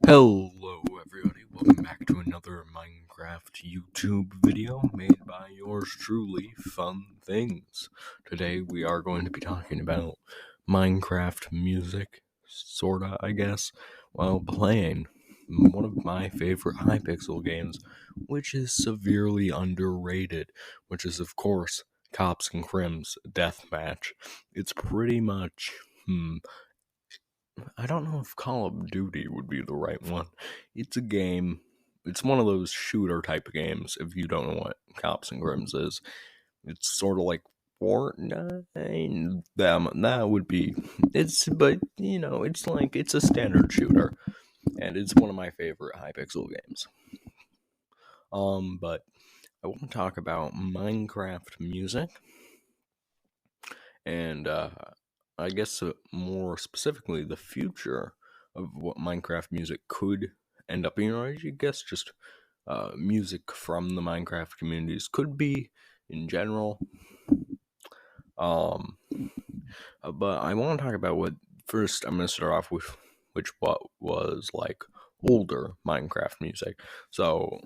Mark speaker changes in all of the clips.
Speaker 1: Hello everybody, welcome back to another Minecraft YouTube video made by yours truly, Fun Things. Today we are going to be talking about Minecraft music, sorta, I guess, while playing one of my favorite Hypixel games, which is severely underrated, which is of course Cops and Crims Deathmatch. It's pretty much, I don't know if Call of Duty would be the right one. It's a game. It's one of those shooter type of games. If you don't know what Cops and Crims is, it's sort of like Fortnite. That would be. But it's a standard shooter, and it's one of my favorite Hypixel games. But I want to talk about Minecraft music, and I guess more specifically, the future of what Minecraft music could end up being, or I guess just music from the Minecraft communities could be in general. But I want to talk about what first. I'm going to start off with what was like older Minecraft music. So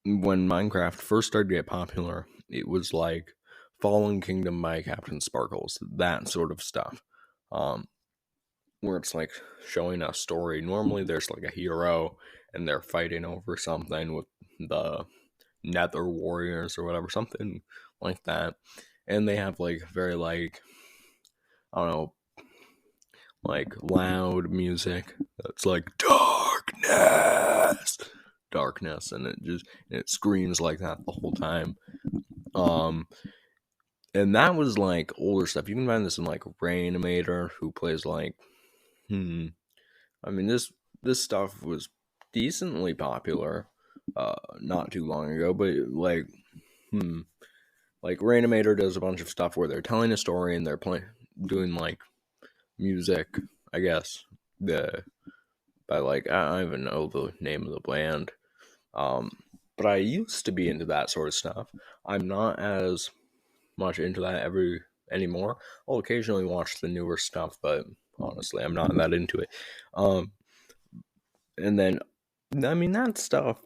Speaker 1: when Minecraft first started to get popular, it was like Fallen Kingdom by Captain Sparkles, that sort of stuff. Where it's like showing a story. Normally there's like a hero and they're fighting over something with the Nether Warriors or whatever, something like that. And they have like very like, I don't know, like loud music that's like darkness, and it screams like that the whole time. And that was like older stuff. You can find this in like Rainimator, who plays like I mean this stuff was decently popular not too long ago, but like Rainimator does a bunch of stuff where they're telling a story and they're doing like music, I guess. By like I don't even know the name of the band. But I used to be into that sort of stuff. I'm not as much into that anymore. I'll occasionally watch the newer stuff, but honestly, I'm not that into it. And then, I mean, that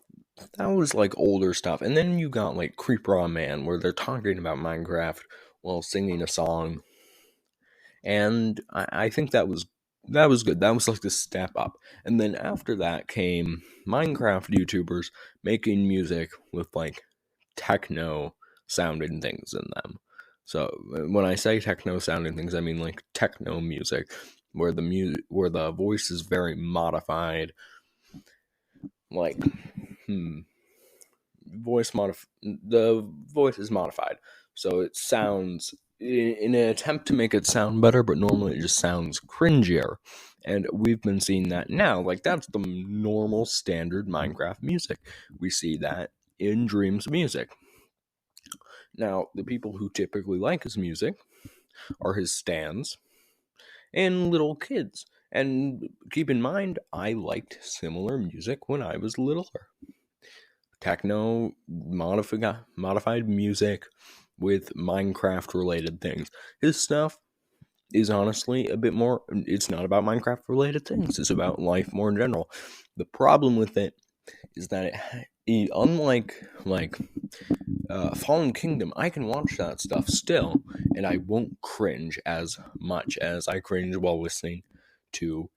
Speaker 1: was like older stuff. And then you got like Creeper Man, where they're talking about Minecraft while singing a song. And I think that was good. That was like the step up. And then after that came Minecraft YouTubers making music with like techno sounding things in them. So when I say techno sounding things, I mean like techno music, where the voice is very modified. Like, the voice is modified, so it sounds in an attempt to make it sound better, but normally it just sounds cringier. And we've been seeing that now. Like, that's the normal standard Minecraft music. We see that in Dream's music. Now, the people who typically like his music are his stans and little kids. And keep in mind, I liked similar music when I was littler. Techno modified music with Minecraft related things. His stuff is honestly a bit more, it's not about Minecraft related things, it's about life more in general. The problem with it is that unlike Fallen Kingdom, I can watch that stuff still and I won't cringe as much as I cringe while listening to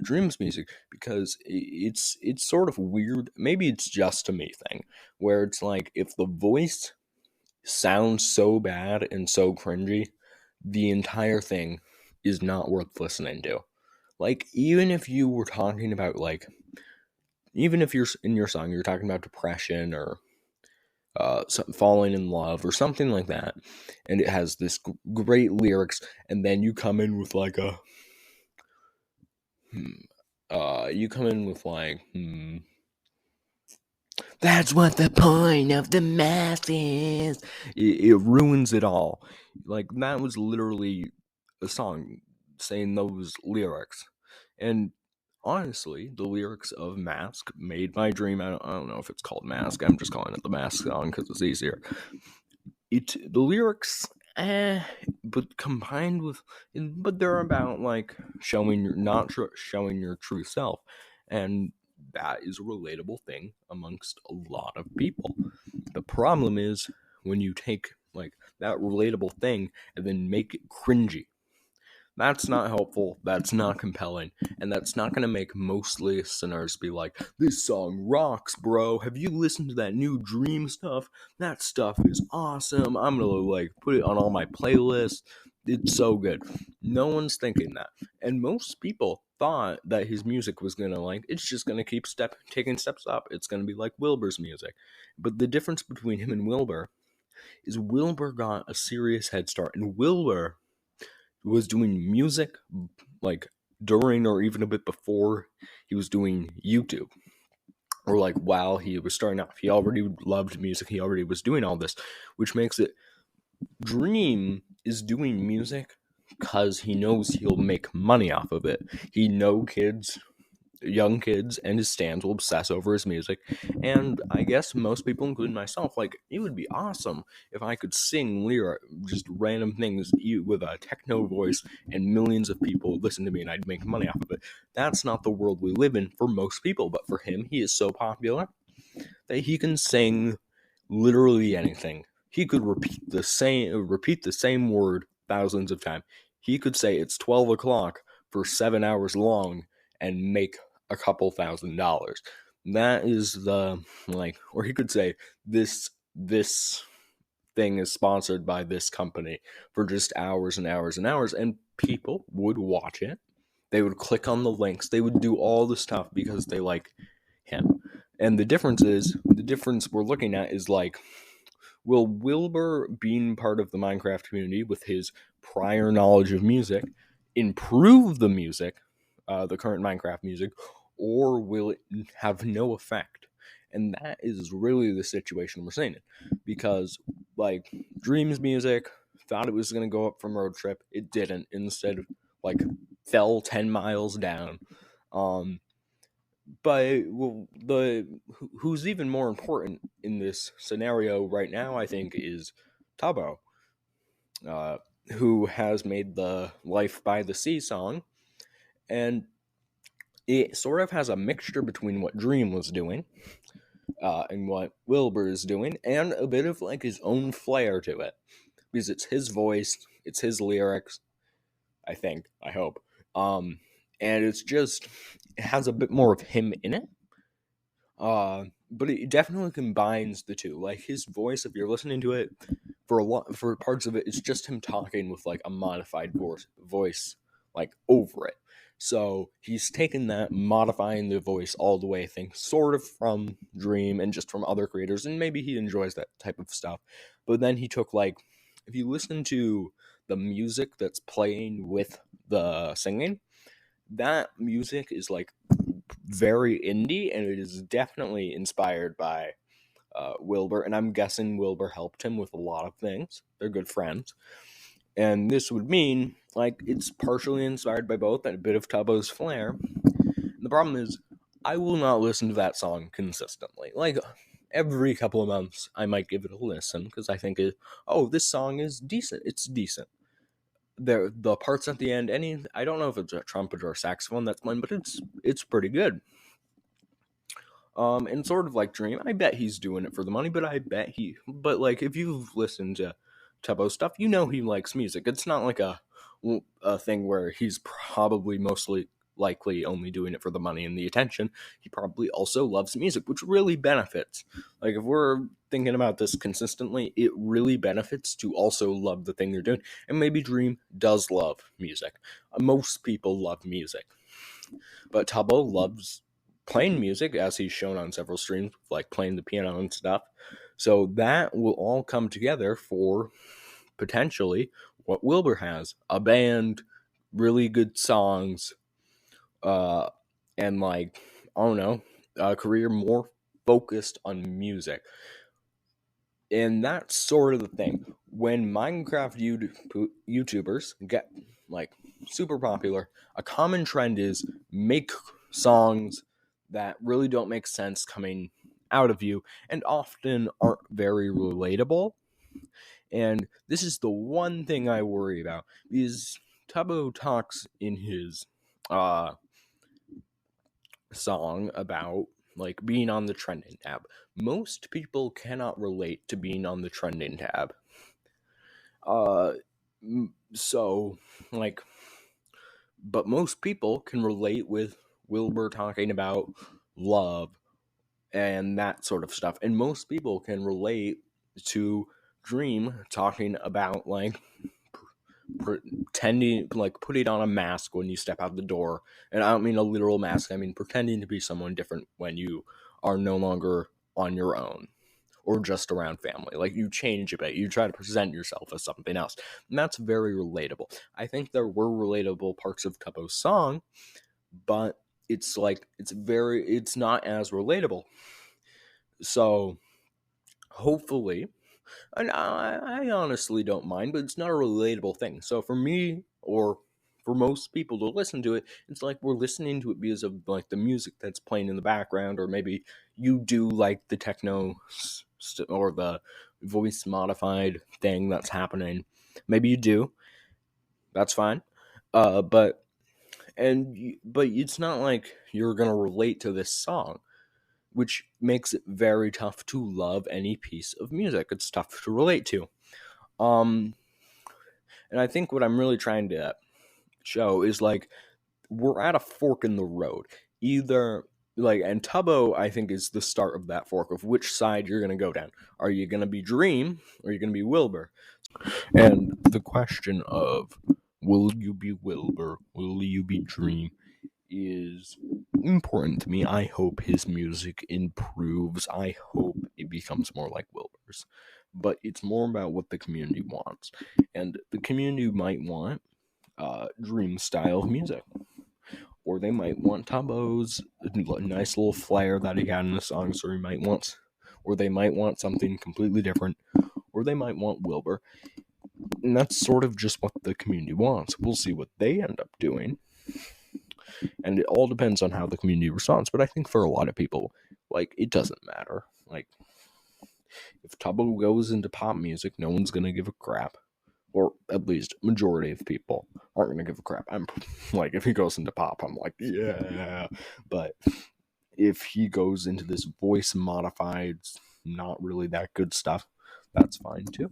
Speaker 1: Dream's music, because it's sort of weird. Maybe it's just a me thing, where it's like if the voice sounds so bad and so cringy, the entire thing is not worth listening to. Like, even if you were talking about even if you're in your song, you're talking about depression or falling in love or something like that, and it has this great lyrics, and then you come in with like a that's what the point of the math is. It ruins it all. Like, that was literally a song saying those lyrics. And honestly, the lyrics of Mask, made by Dream, I don't know if it's called Mask, I'm just calling it the Mask song because it's easier. The lyrics, but combined with, but they're about like showing your true self, And that is a relatable thing amongst a lot of people. The problem is when you take like that relatable thing and then make it cringy. That's not helpful, that's not compelling, and that's not going to make most listeners be like, this song rocks, bro. Have you listened to that new Dream stuff? That stuff is awesome. I'm going to like put it on all my playlists. It's so good. No one's thinking that. And most people thought that his music was going to like, it's just going to keep taking steps up. It's going to be like Wilbur's music. But the difference between him and Wilbur is Wilbur got a serious head start, and Wilbur was doing music like during or even a bit before he was doing YouTube, or like while he was starting off. He already loved music, he already was doing all this, which makes it Dream is doing music because he knows he'll make money off of it. He know young kids and his stands will obsess over his music, and I guess most people, including myself, like, it would be awesome if I could sing just random things with a techno voice and millions of people would listen to me and I'd make money off of it. That's not the world we live in for most people, but for him, he is so popular that he can sing literally anything. He could repeat the same word thousands of times. He could say it's 12 o'clock for 7 hours long and make a couple $1,000s. That is or he could say this thing is sponsored by this company for just hours and hours and hours, and people would watch it. They would click on the links. They would do all the stuff because they like him. And the difference we're looking at is like, will Wilbur, being part of the Minecraft community with his prior knowledge of music, improve the music, the current Minecraft music, or will it have no effect? And that is really the situation we're seeing it. Because, like, Dream's music, thought it was going to go up from Road Trip. It didn't. Instead, like, fell 10 miles down. But who's even more important in this scenario right now, I think, is Tubbo, who has made the Life by the Sea song, and it sort of has a mixture between what Dream was doing and what Wilbur is doing, and a bit of like his own flair to it, because it's his voice, it's his lyrics, I hope, and it has a bit more of him in it. But it definitely combines the two. Like, his voice, if you're listening to it, for parts of it, it's just him talking with like a modified voice like over it. So he's taken that, modifying the voice all the way, I think, sort of from Dream and just from other creators, and maybe he enjoys that type of stuff. But then he took, like, if you listen to the music that's playing with the singing, that music is like very indie, and it is definitely inspired by Wilbur, and I'm guessing Wilbur helped him with a lot of things. They're good friends. And this would mean, like, it's partially inspired by both and a bit of Tubbo's flair. The problem is, I will not listen to that song consistently. Like, every couple of months, I might give it a listen, because I think, this song is decent. It's decent. The parts at the end, I don't know if it's a trumpet or a saxophone that's playing, but it's pretty good. And sort of like Dream, I bet he's doing it for the money, but like, if you've listened to Tubbo stuff, you know he likes music. It's not like a thing where he's probably mostly likely only doing it for the money and the attention. He probably also loves music, which really benefits. Like, if we're thinking about this consistently, it really benefits to also love the thing you're doing. And maybe Dream does love music. Most people love music. But Tubbo loves playing music, as he's shown on several streams, like playing the piano and stuff. So that will all come together for potentially what Wilbur has: a band, really good songs, and like, I don't know, a career more focused on music. And that's sort of the thing. When Minecraft YouTubers get like super popular, a common trend is make songs that really don't make sense coming out of you and often aren't very relatable. And this is the one thing I worry about, because Tubbo talks in his song about like being on the trending tab. Most people cannot relate to being on the trending tab. So like, but most people can relate with Wilbur talking about love and that sort of stuff, and most people can relate to Dream talking about like pretending, like putting on a mask when you step out the door. And I don't mean a literal mask, I mean pretending to be someone different when you are no longer on your own or just around family. Like you change a bit, you try to present yourself as something else, and that's very relatable. I think there were relatable parts of Tubbo's song, but it's like it's not as relatable. So hopefully, and I honestly don't mind, but it's not a relatable thing. So for me, or for most people to listen to it, it's like we're listening to it because of like the music that's playing in the background, or maybe you do like the techno or the voice modified thing that's happening. Maybe you do. That's fine. But it's not like you're gonna relate to this song, which makes it very tough to love any piece of music. It's tough to relate to. Um, and I think what I'm really trying to show is like we're at a fork in the road. Either like, and Tubbo, I think, is the start of that fork of which side you're gonna go down. Are you gonna be Dream or are you gonna be Wilbur? And the question of will you be Wilbur? Will you be Dream? Is important to me. I hope his music improves. I hope it becomes more like Wilbur's. But it's more about what the community wants. And the community might want Dream style of music. Or they might want Tubbo's nice little flair that he had in the songs, or they might want something completely different, or they might want Wilbur. And that's sort of just what the community wants. We'll see what they end up doing. And it all depends on how the community responds. But I think for a lot of people, like, it doesn't matter. Like, if Tubbo goes into pop music, no one's gonna give a crap. Or at least majority of people aren't gonna give a crap. I'm like, if he goes into pop, I'm like, yeah. But if he goes into this voice modified, not really that good stuff, that's fine too.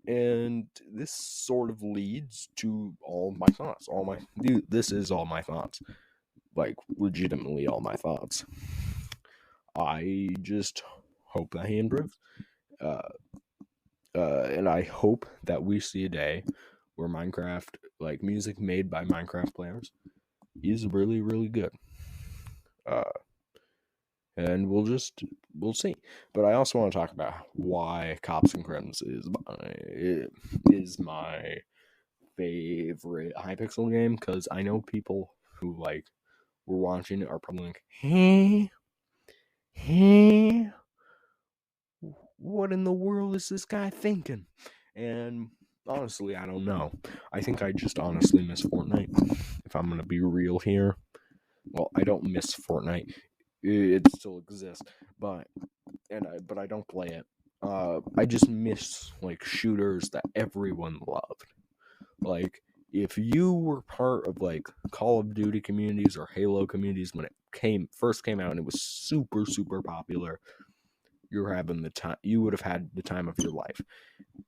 Speaker 1: And this sort of leads to all my thoughts. This is all my thoughts. Like, legitimately all my thoughts. I just hope that he improves. And I hope that we see a day where Minecraft, like music made by Minecraft players, is really, really good. And we'll see. But I also want to talk about why Cops and Crims is my favorite Hypixel game, because I know people who like were watching it are probably like, hey, what in the world is this guy thinking? And honestly, I don't know. I think I just honestly miss Fortnite. If I'm gonna be real here, well, I don't miss Fortnite. It still exists, but I don't play it. I just miss like shooters that everyone loved. Like, if you were part of like Call of Duty communities or Halo communities when it first came out and it was super, super popular, you would have had the time of your life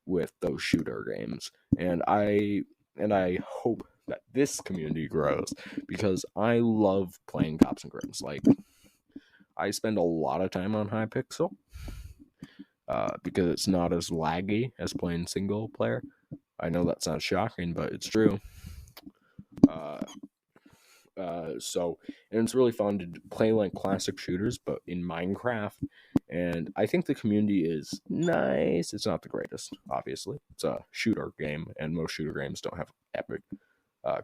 Speaker 1: with those shooter games. And I hope that this community grows, because I love playing Cops and Crims. Like, I spend a lot of time on Hypixel because it's not as laggy as playing single player. I know that sounds shocking, but it's true. And it's really fun to play like classic shooters, but in Minecraft. And I think the community is nice. It's not the greatest, obviously. It's a shooter game, and most shooter games don't have epic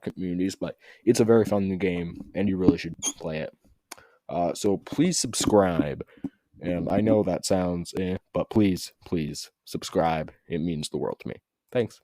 Speaker 1: communities, but it's a very fun game, and you really should play it. So please subscribe. And I know that sounds but please subscribe. It means the world to me. Thanks.